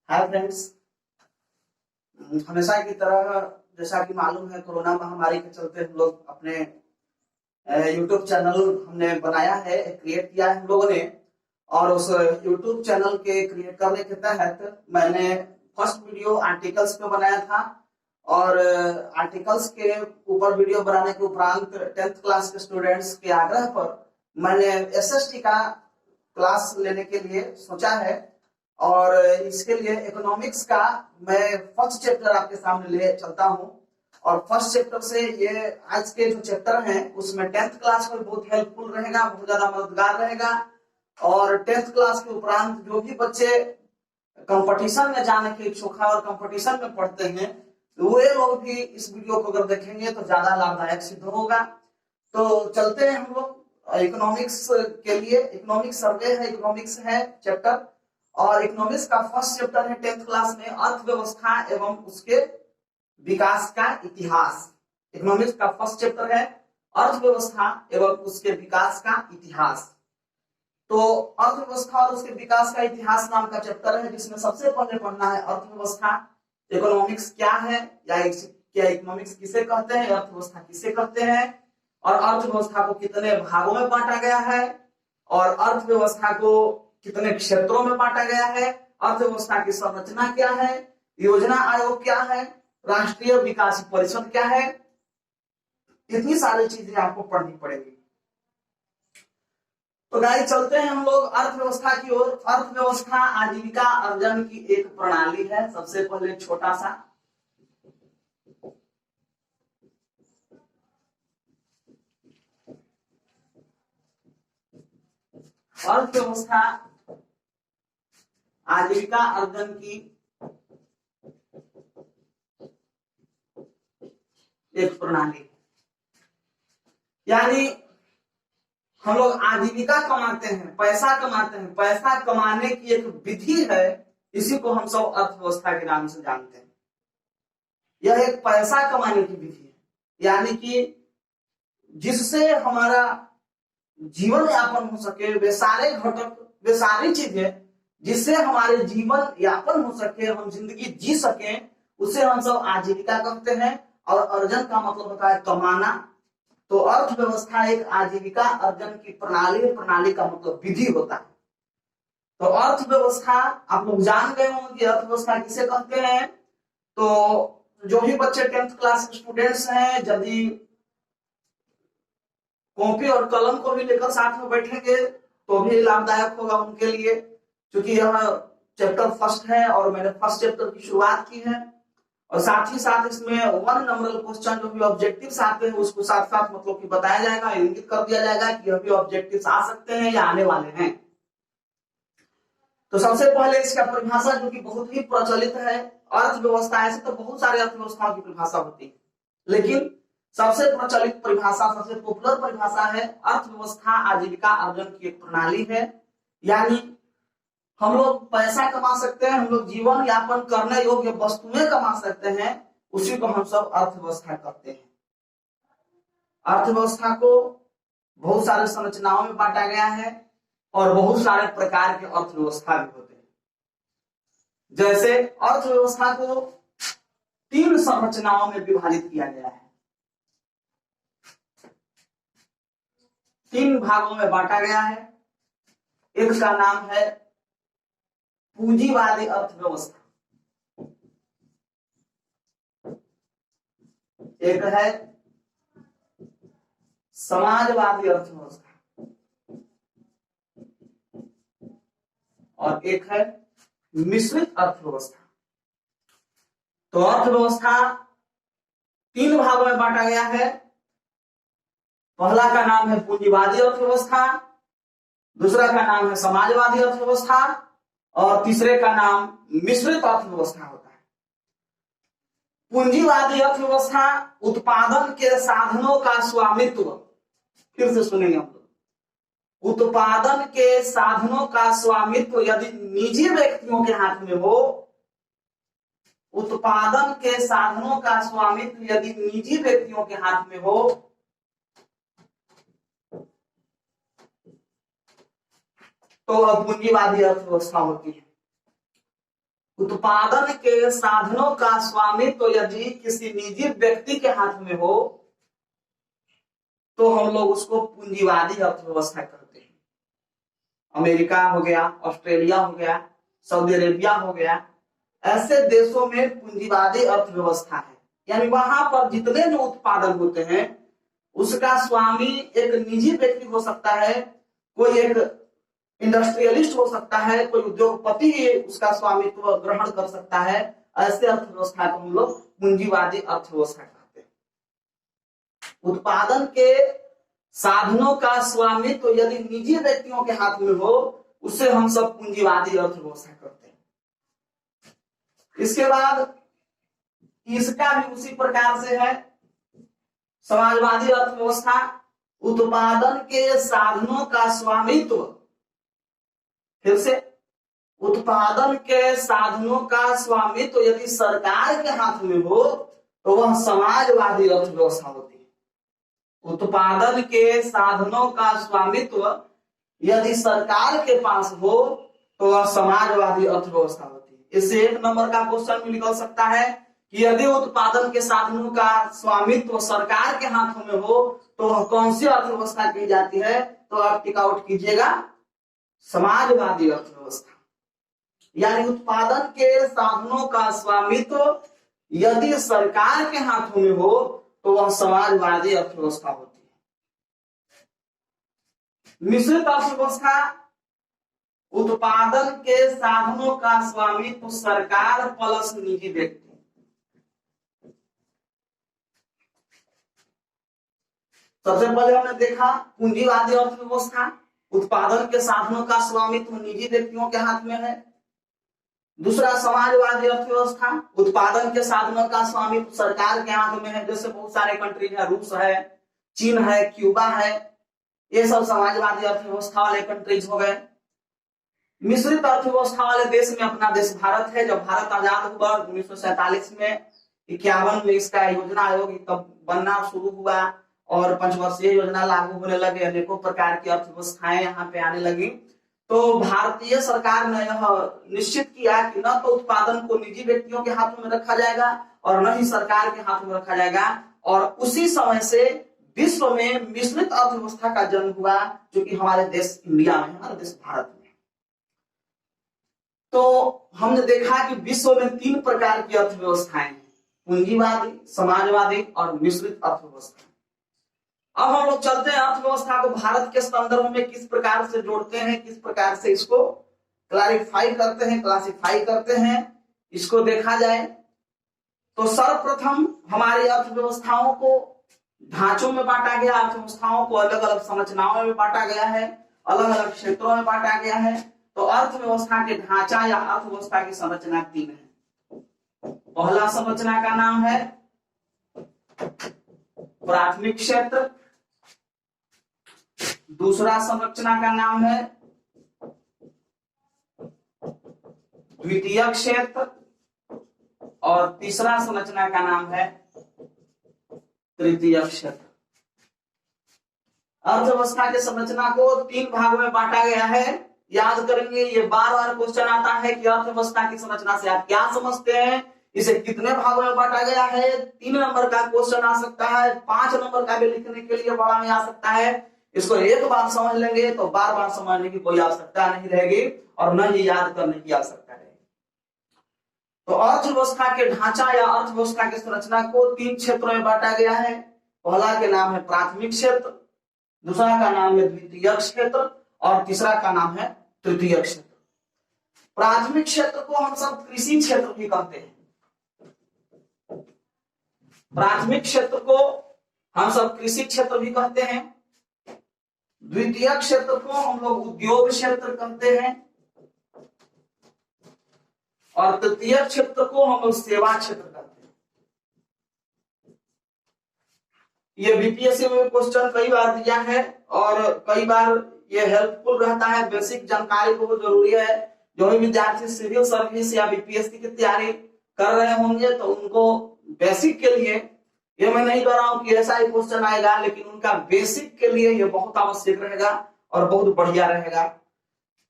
Hi friends. हमेशा की तरह जैसा कि मालूम है, कोरोना महामारी के चलते हम लोग अपने यूट्यूब चैनल हमने बनाया है, क्रिएट किया है हम लोगों ने। और उस यूट्यूब चैनल के क्रिएट करने के तहत मैंने फर्स्ट वीडियो आर्टिकल्स पे बनाया था। और आर्टिकल्स के ऊपर वीडियो बनाने के उपरांत 10th क्लास के स्टूडेंट्स के आग्रह पर मैंने एसएसटी का क्लास लेने के लिए सोचा है। और इसके लिए इकोनॉमिक्स का मैं फर्स्ट चैप्टर आपके सामने ले चलता हूं। और फर्स्ट चैप्टर से ये आज के जो चैप्टर हैं उसमें 10th क्लास में बहुत हेल्पफुल रहेगा, बहुत ज्यादा मददगार रहेगा। और 10th क्लास के उपरांत जो भी बच्चे कंपटीशन में जाने के इच्छुक है और कंपटीशन में पढ़ते हैं, तो वे लोग भी इस वीडियो को अगर देखेंगे तो ज्यादा लाभदायक सिद्ध होगा। तो चलते हैं हम लोग इकोनॉमिक्स के लिए। इकोनॉमिक्स सर्वे है, इकोनॉमिक्स है चैप्टर। और इकोनॉमिक्स का फर्स्ट चैप्टर है 10th क्लास में, अर्थव्यवस्था एवं उसके विकास का इतिहास। इकोनॉमिक्स का फर्स्ट चैप्टर है अर्थव्यवस्था एवं उसके विकास का इतिहास। तो अर्थव्यवस्था और उसके विकास का इतिहास नाम का चैप्टर है, जिसमें सबसे पहले पढ़ना है अर्थव्यवस्था। इकोनॉमिक्स क्या है, या क्या इकोनॉमिक्स किसे कहते हैं, अर्थव्यवस्था किसे कहते हैं, और अर्थव्यवस्था को कितने भागों में बांटा गया है, और अर्थव्यवस्था को कितने क्षेत्रों में बांटा गया है, अर्थव्यवस्था की संरचना क्या है, योजना आयोग क्या है, राष्ट्रीय विकास परिषद क्या है। इतनी सारी चीजें आपको पढ़नी पड़ेगी। तो गाइस चलते हैं हम लोग अर्थव्यवस्था की ओर। अर्थव्यवस्था आजीविका अर्जन की एक प्रणाली है। सबसे पहले छोटा सा अर्थव्यवस्था आजीविका अर्जन की एक प्रणाली, यानी हम लोग आजीविका कमाते हैं, पैसा कमाते हैं, पैसा कमाने की एक विधि है। इसी को हम सब अर्थव्यवस्था के नाम से जानते हैं। यह एक पैसा कमाने की विधि है, यानी कि जिससे हमारा जीवन यापन हो सके, वे सारे घटक, वे सारी चीजें जिससे हमारे जीवन यापन हो सके, हम जिंदगी जी सके, उसे हम सब आजीविका कहते हैं। और अर्जन का मतलब होता है कमाना। तो अर्थव्यवस्था एक आजीविका अर्जन की प्रणाली, प्रणाली का मतलब विधि होता है। तो अर्थव्यवस्था आप लोग जान गए होंगे कि अर्थव्यवस्था किसे कहते हैं। तो जो भी बच्चे 10th क्लास के स्टूडेंट्स हैं, यदि कॉपी और कलम को भी लेकर साथ में बैठेंगे तो भी लाभदायक होगा उनके लिए, क्योंकि यह चैप्टर फर्स्ट है और मैंने फर्स्ट चैप्टर की शुरुआत की है। और साथ ही साथ इसमें 1 नंबरल क्वेश्चन जो भी ऑब्जेक्टिव्स आते हैं उसको साथ साथ मतलब कि बताया जाएगा, इंगित कर दिया जाएगा कि यह भी ऑब्जेक्टिव्स आ सकते हैं या आने वाले हैं। तो सबसे पहले इसका परिभाषा जो कि बहुत ही प्रचलित है, अर्थव्यवस्था, ऐसे तो बहुत सारे अर्थव्यवस्थाओं की परिभाषा होती है, लेकिन सबसे प्रचलित परिभाषा, सबसे पॉपुलर परिभाषा है अर्थव्यवस्था आजीविका अर्जन की एक प्रणाली है। यानी हम लोग पैसा कमा सकते हैं, हम लोग जीवन यापन करने योग्य वस्तुएं कमा सकते हैं, उसी को हम सब अर्थव्यवस्था कहते हैं। अर्थव्यवस्था को बहुत सारे संरचनाओं में बांटा गया है और बहुत सारे प्रकार के अर्थव्यवस्था भी होते हैं। जैसे अर्थव्यवस्था को 3 संरचनाओं में विभाजित किया गया है, 3 भागों में बांटा गया है। एक का नाम है पूंजीवादी अर्थव्यवस्था, एक है समाजवादी अर्थव्यवस्था, और एक है मिश्रित अर्थव्यवस्था। तो अर्थव्यवस्था 3 भागों में बांटा गया है। पहला का नाम है पूंजीवादी अर्थव्यवस्था, दूसरा का नाम है समाजवादी अर्थव्यवस्था, और तीसरे का नाम मिश्रित अर्थव्यवस्था होता है। पूंजीवादी अर्थव्यवस्था उत्पादन के साधनों का स्वामित्व, फिर से सुनेंगे हम लोग, उत्पादन के साधनों का स्वामित्व यदि निजी व्यक्तियों के हाथ में हो, उत्पादन के साधनों का स्वामित्व यदि निजी व्यक्तियों के हाथ में हो, तो पूंजीवादी अर्थव्यवस्था होती है। उत्पादन के साधनों का स्वामित्व तो यदि किसी निजी व्यक्ति के हाथ में हो तो हम लोग उसको पूंजीवादी अर्थव्यवस्था कहते हैं। अमेरिका हो गया, ऑस्ट्रेलिया हो गया, सऊदी अरेबिया हो गया, ऐसे देशों में पूंजीवादी अर्थव्यवस्था है। यानी वहां पर जितने जो उत्पादन होते हैं उसका स्वामी एक निजी व्यक्ति हो सकता है, कोई एक इंडस्ट्रियलिस्ट हो सकता है, कोई उद्योगपति उसका स्वामित्व ग्रहण कर सकता है। ऐसे अर्थव्यवस्था को हम लोग पूंजीवादी अर्थव्यवस्था कहते हैं। उत्पादन के साधनों का स्वामित्व यदि निजी व्यक्तियों के हाथ में हो उसे हम सब पूंजीवादी अर्थव्यवस्था करते हैं। इसके बाद इसका भी उसी प्रकार से है समाजवादी अर्थव्यवस्था। उत्पादन के साधनों का स्वामित्व, फिर से उत्पादन के साधनों का स्वामित्व यदि सरकार के हाथ में हो तो वह समाजवादी अर्थव्यवस्था होती है। उत्पादन के साधनों का स्वामित्व यदि सरकार के पास हो तो वह समाजवादी अर्थव्यवस्था होती है। इससे एक नंबर का क्वेश्चन भी निकल सकता है कि यदि उत्पादन के साधनों का स्वामित्व सरकार के हाथों में हो तो वह कौन सी अर्थव्यवस्था की जाती है, तो आप टिक आउट कीजिएगा समाजवादी अर्थव्यवस्था। यानी उत्पादन के साधनों का स्वामित्व यदि सरकार के हाथों में हो तो वह समाजवादी अर्थव्यवस्था होती है। मिश्रित अर्थव्यवस्था, उत्पादन के साधनों का स्वामित्व सरकार प्लस निजी व्यक्ति। सबसे पहले हमने देखा पूंजीवादी अर्थव्यवस्था, उत्पादन के साधनों का स्वामित्व निजी व्यक्तियों के हाथ में है। दूसरा समाजवादी अर्थव्यवस्था, उत्पादन के साधनों का स्वामित्व सरकार के हाथ में है। जैसे बहुत सारे कंट्री है, रूस है, चीन है, क्यूबा है, ये सब समाजवादी अर्थव्यवस्था वाले कंट्रीज हो गए। मिश्रित अर्थव्यवस्था वाले देश में अपना देश भारत है। जब भारत आजाद हुआ 1947 में, 51 में इसका योजना आयोग तब बनना शुरू हुआ और पंचवर्षीय योजना लागू होने लगे, अनेकों प्रकार की अर्थव्यवस्थाएं यहाँ पे आने लगी। तो भारतीय सरकार ने यह निश्चित किया कि न तो उत्पादन को निजी व्यक्तियों के हाथों में रखा जाएगा और न ही सरकार के हाथों में रखा जाएगा। और उसी समय से विश्व में मिश्रित अर्थव्यवस्था का जन्म हुआ, जो कि हमारे देश इंडिया में, हमारे देश भारत में। तो हमने देखा कि विश्व में 3 प्रकार की अर्थव्यवस्थाएं हैं, पूंजीवादी, समाजवादी और मिश्रित अर्थव्यवस्था। अब हम लोग चलते हैं अर्थव्यवस्था को भारत के संदर्भ में किस प्रकार से जोड़ते हैं, किस प्रकार से इसको क्लैरिफाई करते हैं, क्लासिफाई करते हैं, इसको देखा जाए। तो सर्वप्रथम हमारी अर्थव्यवस्थाओं को ढांचों में बांटा गया, अर्थव्यवस्थाओं को अलग अलग संरचनाओं में बांटा गया है, अलग अलग क्षेत्रों में बांटा गया है। तो अर्थव्यवस्था के ढांचा या अर्थव्यवस्था की संरचना 3 है। पहला संरचना का नाम है प्राथमिक क्षेत्र, दूसरा संरचना का नाम है द्वितीय क्षेत्र और तीसरा संरचना का नाम है तृतीय क्षेत्र। अर्थव्यवस्था के संरचना को 3 भागों में बांटा गया है। याद करेंगे, ये बार बार क्वेश्चन आता है कि अर्थव्यवस्था की संरचना से आप क्या समझते हैं, इसे कितने भागों में बांटा गया है। 3 नंबर का क्वेश्चन आ सकता है, 5 नंबर का भी लिखने के लिए बड़ा में आ सकता है। इसको एक बार समझ लेंगे तो बार बार समझने की कोई आवश्यकता नहीं रहेगी और न ही याद करने की आवश्यकता रहेगी। तो अर्थव्यवस्था के ढांचा या अर्थव्यवस्था की संरचना को 3 क्षेत्रों में बांटा गया है। पहला के नाम है प्राथमिक क्षेत्र, दूसरा का नाम है द्वितीय क्षेत्र और तीसरा का नाम है तृतीय क्षेत्र। प्राथमिक क्षेत्र को हम सब कृषि क्षेत्र भी कहते हैं। प्राथमिक क्षेत्र को हम सब कृषि क्षेत्र भी कहते हैं। द्वितीय क्षेत्र को हम लोग उद्योग क्षेत्र कहते हैं और तृतीय क्षेत्र को हम लोग सेवा क्षेत्र कहते हैं। ये बीपीएससी में क्वेश्चन कई बार दिया है और कई बार ये हेल्पफुल रहता है। बेसिक जानकारी बहुत जरूरी है। जो भी विद्यार्थी सिविल सर्विस या बीपीएससी की तैयारी कर रहे होंगे तो उनको बेसिक के लिए, ये मैं नहीं कह रहा हूं कि ऐसा ही क्वेश्चन आएगा, लेकिन उनका बेसिक के लिए ये बहुत आवश्यक रहेगा और बहुत बढ़िया रहेगा।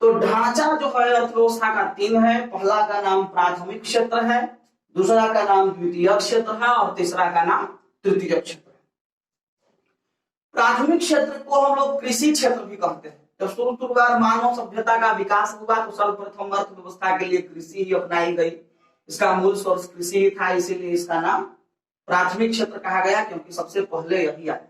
तो ढांचा जो है अर्थव्यवस्था का तीन है। पहला का नाम प्राथमिक क्षेत्र है, दूसरा का नाम द्वितीयक क्षेत्र है और तीसरा का नाम तृतीयक क्षेत्र है। प्राथमिक क्षेत्र को हम लोग कृषि क्षेत्र भी कहते हैं। जब शुरुआत मानव सभ्यता का विकास हुआ तो सर्वप्रथम अर्थव्यवस्था के लिए कृषि ही अपनाई गई। इसका मूल सोर्स कृषि ही था, इसीलिए इसका नाम प्राथमिक क्षेत्र कहा गया, क्योंकि सबसे पहले यही आया।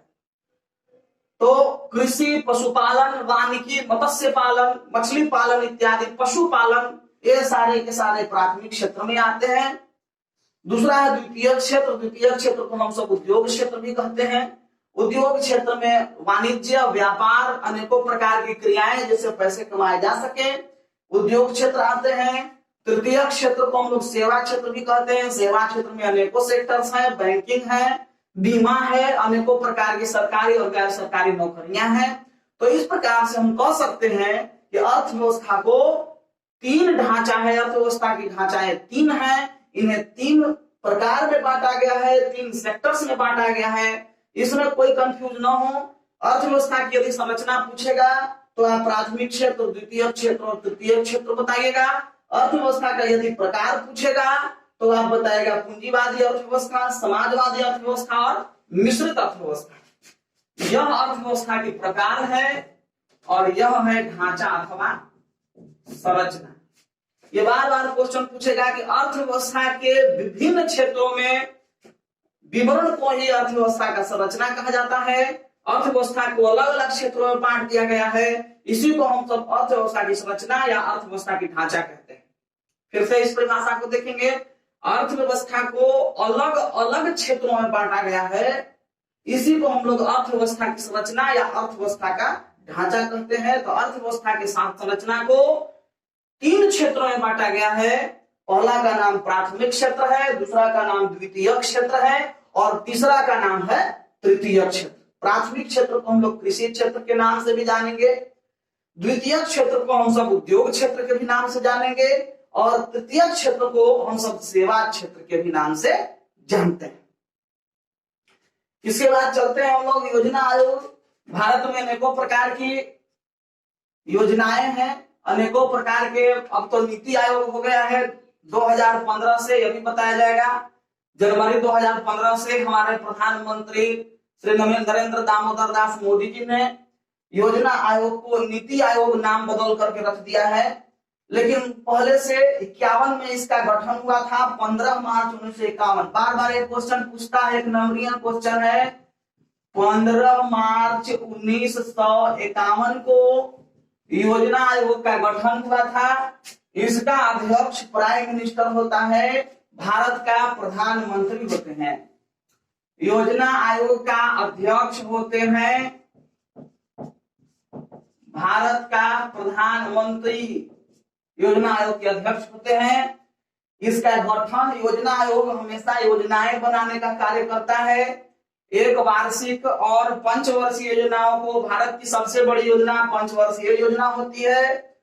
तो कृषि, पशुपालन, वानिकी, मत्स्य पालन, मछली पालन इत्यादि पशुपालन, ये सारे के सारे प्राथमिक क्षेत्र में आते हैं। दूसरा है द्वितीय क्षेत्र। द्वितीय क्षेत्र को हम सब उद्योग क्षेत्र भी कहते हैं। उद्योग क्षेत्र में वाणिज्य, व्यापार, अनेकों प्रकार की क्रियाएं जिससे पैसे कमाए जा सके, उद्योग क्षेत्र आते हैं। तृतीय क्षेत्र को हम लोग सेवा क्षेत्र भी कहते हैं। सेवा क्षेत्र में अनेकों सेक्टर्स हैं, बैंकिंग है, बीमा है, अनेकों प्रकार की सरकारी और गैर सरकारी नौकरियां हैं। तो इस प्रकार से हम कह सकते हैं कि अर्थव्यवस्था को तीन ढांचा है, अर्थव्यवस्था की ढांचाएं तीन है। इन्हें तीन प्रकार में बांटा गया है, तीन सेक्टर्स में बांटा गया है। इसमें कोई कंफ्यूज ना हो। अर्थव्यवस्था की यदि संरचना पूछेगा तो आप प्राथमिक क्षेत्र, द्वितीय क्षेत्र और तृतीय क्षेत्र बताइएगा। अर्थव्यवस्था का यदि प्रकार पूछेगा तो आप बताएगा पूंजीवादी अर्थव्यवस्था, समाजवादी अर्थव्यवस्था और मिश्रित अर्थव्यवस्था। यह अर्थव्यवस्था की प्रकार है और यह है ढांचा अथवा संरचना। ये बार बार क्वेश्चन पूछेगा कि अर्थव्यवस्था के विभिन्न क्षेत्रों में विवरण को ही अर्थव्यवस्था का संरचना कहा जाता है। अर्थव्यवस्था को अलग अलग क्षेत्रों में बांट दिया गया है, इसी को हम सब अर्थव्यवस्था की संरचना या अर्थव्यवस्था की ढांचा कहते हैं। फिर से इस परिभाषा को देखेंगे। अर्थव्यवस्था को अलग अलग क्षेत्रों में बांटा गया है, इसी को हम लोग अर्थव्यवस्था की संरचना या अर्थव्यवस्था का ढांचा कहते हैं। तो अर्थव्यवस्था के साथ संरचना को तीन क्षेत्रों में बांटा गया है। पहला का नाम प्राथमिक क्षेत्र है, दूसरा का नाम द्वितीयक क्षेत्र है और तीसरा का नाम है तृतीयक क्षेत्र। प्राथमिक क्षेत्र को हम लोग कृषि क्षेत्र के नाम से भी जानेंगे, द्वितीय क्षेत्र को हम सब उद्योग क्षेत्र के भी नाम से जानेंगे और तृतीय क्षेत्र को हम सब सेवा क्षेत्र के भी नाम से जानते हैं। इसके बाद चलते हैं हम लोग योजना आयोग। भारत में अनेकों प्रकार की योजनाएं हैं, अनेकों प्रकार के। अब तो नीति आयोग हो गया है 2015 से, यह भी बताया जाएगा। जनवरी 2015 से हमारे प्रधानमंत्री श्री नरेंद्र दामोदर दास मोदी जी ने योजना आयोग को नीति आयोग नाम बदल करके रख दिया है। लेकिन पहले से 51 में इसका गठन हुआ था, 15 मार्च 1951। बार बार एक क्वेश्चन पूछता है, एक नंबरियन क्वेश्चन है। 15 मार्च 1951 को योजना आयोग का गठन हुआ था। इसका अध्यक्ष प्राइम मिनिस्टर होता है, भारत का प्रधानमंत्री होते हैं। योजना आयोग का अध्यक्ष होते हैं भारत का प्रधानमंत्री, योजना आयोग के अध्यक्ष होते हैं। इसका गठन, योजना आयोग हमेशा योजनाएं बनाने का कार्य करता है। एक वार्षिक और पंचवर्षीय योजनाओं को, भारत की सबसे बड़ी योजना पंचवर्षीय योजना होती है।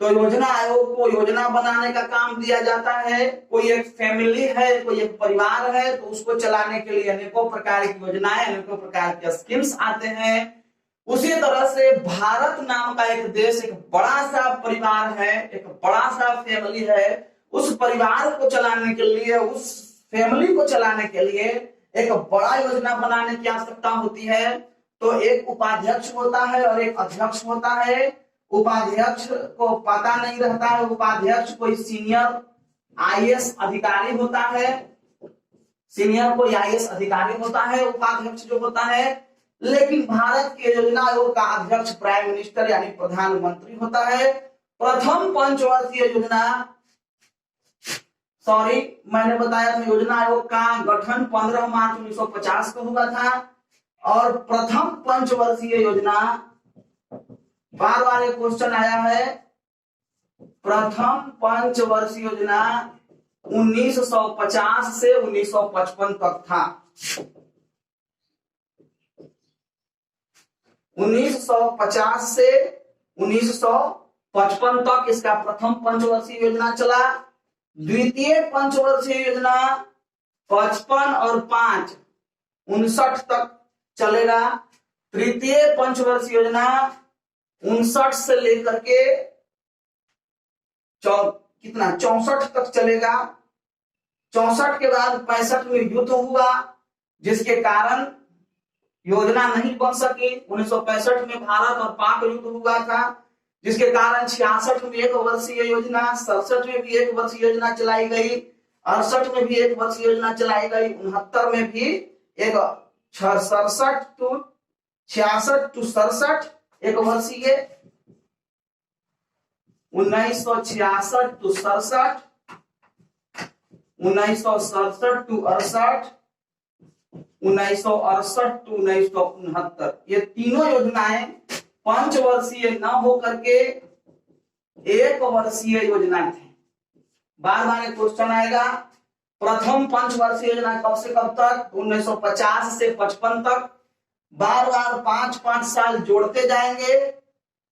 तो योजना आयोग को योजना बनाने का काम दिया जाता है। कोई एक फैमिली है, कोई एक परिवार है, तो उसको चलाने के लिए अनेकों प्रकार की योजनाएं, अनेकों प्रकार के स्कीम्स आते हैं। उसी तरह से भारत नाम का एक देश, एक बड़ा सा परिवार है, एक बड़ा सा फैमिली है। उस परिवार को चलाने के लिए, उस फैमिली को चलाने के लिए एक बड़ा योजना बनाने की आवश्यकता होती है। तो एक उपाध्यक्ष होता है और एक अध्यक्ष होता है। उपाध्यक्ष को पता नहीं रहता है, उपाध्यक्ष कोई सीनियर आईएएस अधिकारी होता है, सीनियर कोई आईएएस अधिकारी होता है उपाध्यक्ष जो होता है। लेकिन भारत के योजना आयोग का अध्यक्ष प्राइम मिनिस्टर यानी प्रधानमंत्री होता है। प्रथम पंचवर्षीय योजना, मैंने बताया था योजना आयोग का गठन 15 मार्च 1950 को हुआ था और प्रथम पंचवर्षीय योजना, बार बार एक क्वेश्चन आया है, प्रथम पंचवर्षीय योजना 1950 से 1955 तक था। 1950 से 1955 तक इसका प्रथम पंचवर्षीय योजना चला। द्वितीय पंचवर्षीय योजना 55 और 5 59 तक चलेगा। तृतीय पंचवर्षीय योजना 59 से लेकर के कितना 64 तक चलेगा। 64 के बाद 65 में युद्ध हुआ, जिसके कारण योजना नहीं बन सकी। 1965 में भारत और पाक युद्ध हुआ था, जिसके कारण 66 में 1 वर्षीय योजना, 67 में भी 1 वर्षीय योजना चलाई गई, 68 में भी 1 वर्षीय योजना चलाई गई, 69 में भी एक 67 टू 67 1 वर्षीय, 1966 टू 67, 1967 टू 68, 1968 टू 1969, ये तीनों योजनाएं पंचवर्षीय न होकर के 1 वर्षीय योजना थे। बार बार क्वेश्चन आएगा, प्रथम पंचवर्षीय योजना कब से कब तक? 1950 से 55 तक। बार बार 5-5 साल जोड़ते जाएंगे,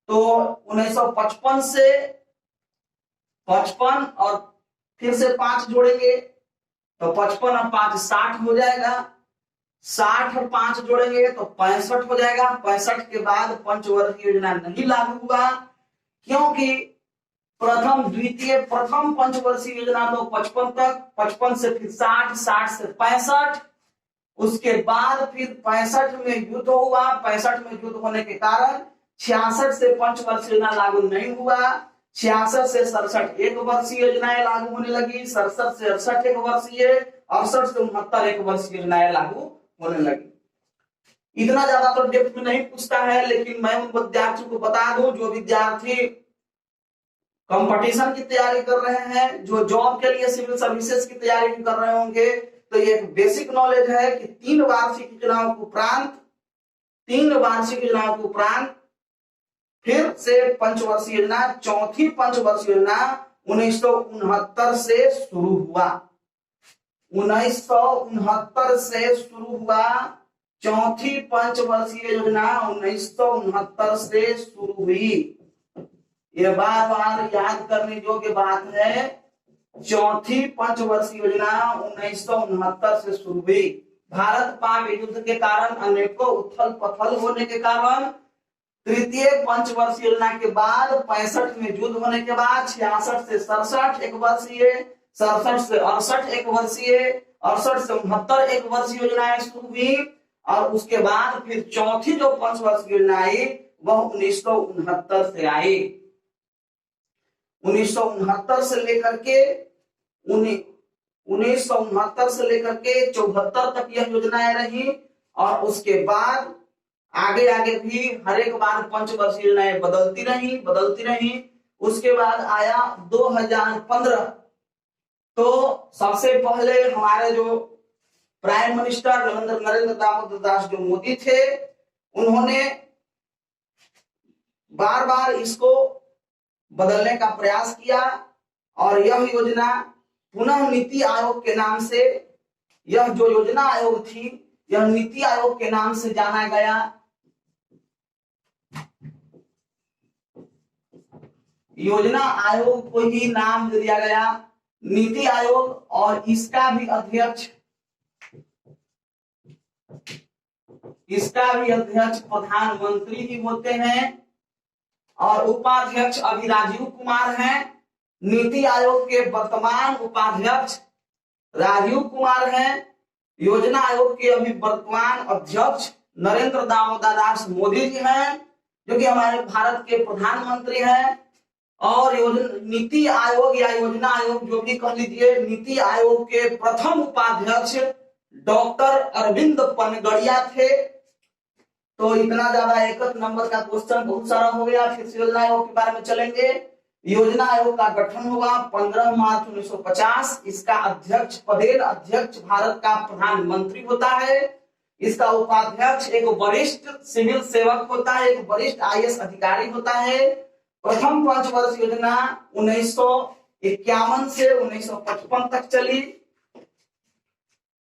तो 1955 से 55 और फिर से 5 जोड़ेंगे तो 55 और 5 60 हो जाएगा, 60 और 5 जोड़ेंगे तो 65 हो जाएगा। 65 के बाद पंचवर्षीय योजना नहीं लागू हुआ, क्योंकि प्रथम पंचवर्षीय योजना तो 55 तक, 55 से फिर 60, 60 से 65, उसके बाद फिर 65 में युद्ध हुआ। 65 में युद्ध होने के कारण 66 से पंचवर्षीय योजना लागू नहीं हुआ। 66 से 67 1 वर्षीय योजनाएं लागू होने लगी, 67 से 68 1 वर्षीय, 68 से 69 1 वर्षीय योजनाएं लागू होने लगी। इतना ज्यादा तो डेप्थ में नहीं पूछता है, लेकिन मैं उन विद्यार्थियों को बता दूं जो विद्यार्थी कंपटीशन की तैयारी कर रहे हैं, जो जॉब के लिए सिविल सर्विसेज की तैयारी कर रहे होंगे, तो ये एक बेसिक नॉलेज है कि 3 वार्षिक योजनाओं के उपरांत फिर से पंचवर्षीय योजना, चौथी पंचवर्षीय योजना 1969 से शुरू हुआ। 1969 से शुरू हुआ चौथी पंचवर्षीय योजना 1969 से शुरू हुई। ये बार बार याद करने योग्य बात है। चौथी पंचवर्षीय योजना 1969 से शुरू हुई। भारत पाक युद्ध के कारण अनेकों उथल पथल होने के कारण तृतीय पंचवर्षीय योजना के बाद 65 में युद्ध होने के बाद 66 से 67 1 वर्षीय, 67 से 68 1 वर्षीय, 68 से 69 1 वर्षीय योजनाएं शुरू हुई, और उसके बाद फिर चौथी जो पंचवर्षीय योजना आई वह 1969 से आई। 1969 से लेकर के 74 तक यह योजनाएं रही, और उसके बाद आगे भी हर एक बार पंचवर्षीय योजनाएं बदलती रही। उसके बाद आया 2015, तो सबसे पहले हमारे जो प्राइम मिनिस्टर नरेंद्र दामोदर दास जो मोदी थे, उन्होंने बार बार इसको बदलने का प्रयास किया, और यह योजना पुनः नीति आयोग के नाम से, यह जो योजना आयोग थी यह नीति आयोग के नाम से जाना गया। योजना आयोग को ही नाम दिया गया नीति आयोग, और इसका भी अध्यक्ष प्रधानमंत्री ही होते हैं, और उपाध्यक्ष अभी राजीव कुमार हैं। नीति आयोग के वर्तमान उपाध्यक्ष राजीव कुमार हैं। योजना आयोग के अभी वर्तमान अध्यक्ष नरेंद्र दामोदर दास मोदी जी हैं, जो कि हमारे भारत के प्रधानमंत्री हैं। और नीति आयोग या योजना आयोग जो भी कह लीजिए, नीति आयोग के प्रथम उपाध्यक्ष डॉक्टर अरविंद पनगड़िया थे। तो इतना ज्यादा 1 नंबर का क्वेश्चन बहुत सारा हो गया। फिर से योजना आयोग के बारे में चलेंगे। योजना आयोग का गठन हुआ 15 मार्च 1950। इसका पदेन अध्यक्ष भारत का प्रधानमंत्री होता है। इसका उपाध्यक्ष एक वरिष्ठ सिविल सेवक होता है, एक वरिष्ठ IAS अधिकारी होता है। प्रथम पंचवर्षीय योजना 1951 से 1955 तक चली।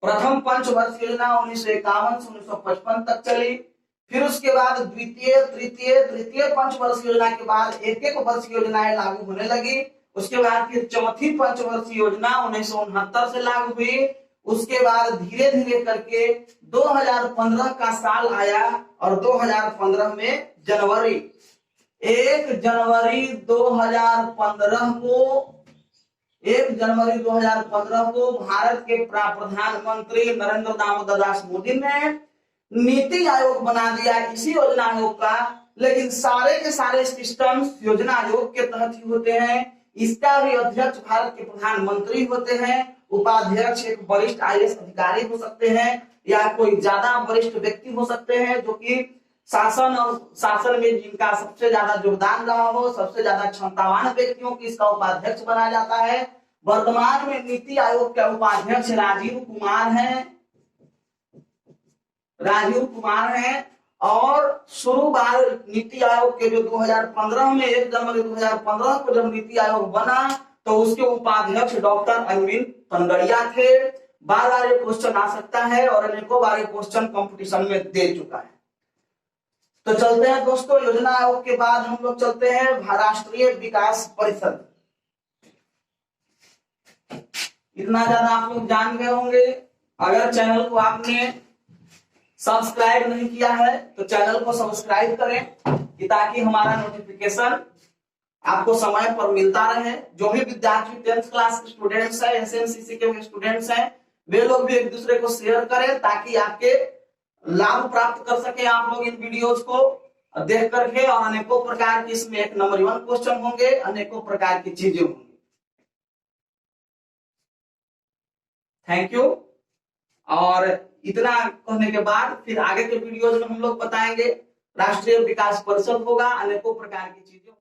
प्रथम पंचवर्षीय योजना 1951 से 1955 तक चली। फिर उसके बाद तृतीय पंचवर्षीय योजना के बाद 1 वर्षीय योजनाएं लागू होने लगी। उसके बाद फिर चौथी पंचवर्षीय योजना 1969 से लागू हुई। उसके बाद धीरे धीरे करके 2015 का साल आया, और 2015 में जनवरी 1 जनवरी 2015 को 1 जनवरी 2015 को भारत के प्रधानमंत्री नरेंद्र दामोदर दास मोदी ने नीति आयोग बना दिया इसी योजना आयोग का। लेकिन सारे के सारे सिस्टम्स योजना आयोग के तहत ही होते हैं। इसका भी अध्यक्ष भारत के प्रधानमंत्री होते हैं। उपाध्यक्ष एक वरिष्ठ आईएएस अधिकारी हो सकते हैं या कोई ज्यादा वरिष्ठ व्यक्ति हो सकते हैं जो कि शासन में जिनका सबसे ज्यादा योगदान रहा हो, सबसे ज्यादा क्षमतावान व्यक्तियों की इसका उपाध्यक्ष बनाया जाता है। वर्तमान में नीति आयोग के उपाध्यक्ष राजीव कुमार हैं और शुरू बार नीति आयोग के जो 2015 में 1 जनवरी 2015 को जब नीति आयोग बना तो उसके उपाध्यक्ष डॉक्टर अरविंद पनगड़िया थे। बार बार ये क्वेश्चन आ सकता है और अनेकों बार ये क्वेश्चन कंपटीशन में दे चुका है। तो चलते हैं दोस्तों, योजना आयोग के बाद हम लोग चलते हैं राष्ट्रीय विकास परिषद। इतना ज्यादा आप लोग जान गए होंगे। अगर चैनल को आपने सब्सक्राइब नहीं किया है तो चैनल को सब्सक्राइब करें ताकि हमारा नोटिफिकेशन आपको समय पर मिलता रहे। जो भी विद्यार्थी 10th क्लास के स्टूडेंट्स हैं, एसएमसीसी के स्टूडेंट्स हैं, वे लोग भी एक दूसरे को शेयर करें ताकि आपके लाभ प्राप्त कर सके आप लोग इन वीडियोज को देख करके। और अनेकों प्रकार की इसमें 1 नंबर 1 क्वेश्चन होंगे, अनेकों प्रकार की चीजें होंगी। Thank you. और इतना कहने के बाद फिर आगे के वीडियोज में हम लोग बताएंगे राष्ट्रीय विकास परिषद होगा, अनेकों प्रकार की चीजें।